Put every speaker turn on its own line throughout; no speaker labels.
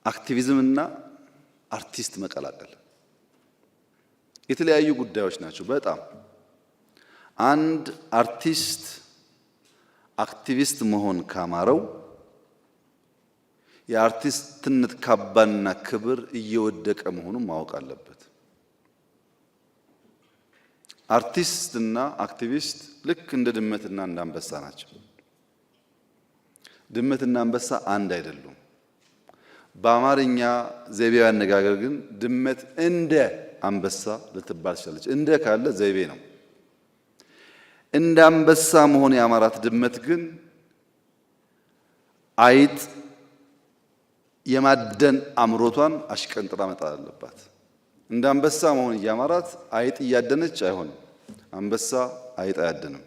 አክቲቪዝምና አርቲስት መቀላቀል የተለያዩ ጉዳዮች ናቸው። በጣም አንድ አርቲስት አክቲቪስት መሆን ካማረው የአርቲስትነት ካባና ክብር እየወደቀ መሆኑን ማወቅ አለበት። አርቲስትና አክቲቪስት ልክ እንደ ድመትና እንደ አንበሳ ናቸው። ድመትና አንበሳ አንድ አይደሉም። በአማርኛ ዘይቤያዊ አነጋገር ግን ድመት እንደ አንበሳ ልትባል ትችላለች። እንደ ካለ ዘይቤ ነው። እንደ አንበሳ መሆን ያማራት ድመት ግን አይጥ የማደን አምሮቷን አሽቀንጥራ መጣል አለባት። እንደ አንበሳ መሆን ያማራት አይጥ እያደነች አይሆንም። አንበሳ አይጥ አያደንም።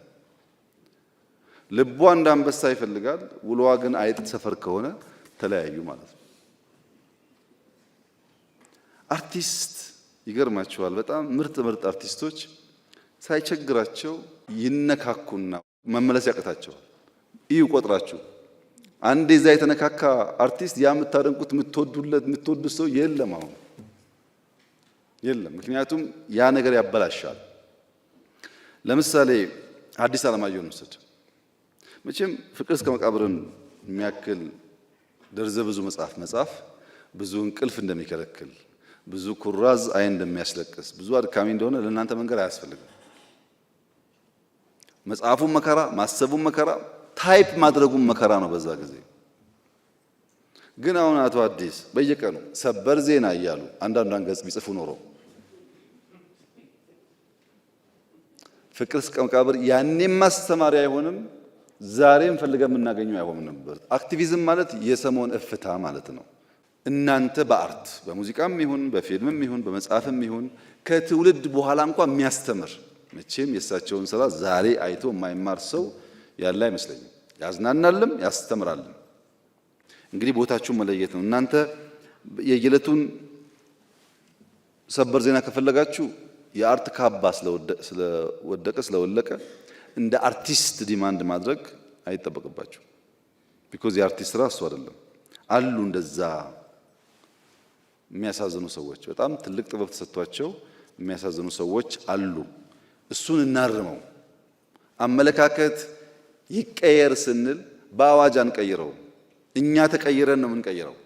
ልቧ እንደ አንበሳ ይፈልጋል፣ ውሎዋ ግን አይጥ ሰፈር ከሆነ ተለያዩ ማለት ነው። አርቲስት ይገርማቸዋል። በጣም ምርጥ አርቲስቶች ሳይቸግራቸው ይነካኩና መመለስ ያቀታቸዋል። እዩ ቆጥራችሁ አንዴ እዛ የተነካካ አርቲስት ያ የምታደንቁት የምትወዱት ሰው የለም፣ አሁን የለም። ምክንያቱም ያ ነገር ያበላሻል። ለምሳሌ ሐዲስ ዓለማየሁን ውሰድ። መቼም ፍቅር እስከ መቃብርን የሚያክል ደርዘ ብዙ መጽሐፍ ብዙ እንቅልፍ እንደሚከለክል፣ ብዙ ኩራዝ አይን እንደሚያስለቅስ፣ ብዙ አድካሚ እንደሆነ ለእናንተ መንገር አያስፈልግም። መጽሐፉን መከራ፣ ማሰቡን መከራ፣ ታይፕ ማድረጉን መከራ ነው በዛ ጊዜ። ግን አሁን አቶ አዲስ በየቀኑ ሰበር ዜና እያሉ አንዳንዷን ገጽ ቢጽፉ ኖሮ ፍቅር እስከ መቃብር ያኔም ማስተማሪያ አይሆንም፣ ዛሬም ፈልገን የምናገኘው አይሆንም ነበር። አክቲቪዝም ማለት የሰሞን እፍታ ማለት ነው። እናንተ በአርት በሙዚቃም ይሁን በፊልምም ይሁን በመጽሐፍም ይሁን ከትውልድ በኋላ እንኳን የሚያስተምር መቼም የእሳቸውን ስራ ዛሬ አይቶ የማይማር ሰው ያለ አይመስለኝም። ያዝናናልም ያስተምራልም። እንግዲህ ቦታችሁን መለየት ነው። እናንተ የየዕለቱን ሰበር ዜና ከፈለጋችሁ የአርት ካባ ስለወለቀ እንደ አርቲስት ዲማንድ ማድረግ አይጠበቅባችሁ። ቢኮዝ የአርቲስት ስራ እሱ አይደለም። አሉ እንደዛ የሚያሳዝኑ ሰዎች፣ በጣም ትልቅ ጥበብ ተሰጥቷቸው የሚያሳዝኑ ሰዎች አሉ። እሱን እናርመው። አመለካከት ይቀየር ስንል በአዋጅ አንቀይረው። እኛ ተቀይረን ነው የምንቀይረው።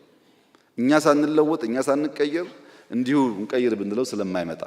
እኛ ሳንለወጥ እኛ ሳንቀየር እንዲሁ እንቀይር ብንለው ስለማይመጣ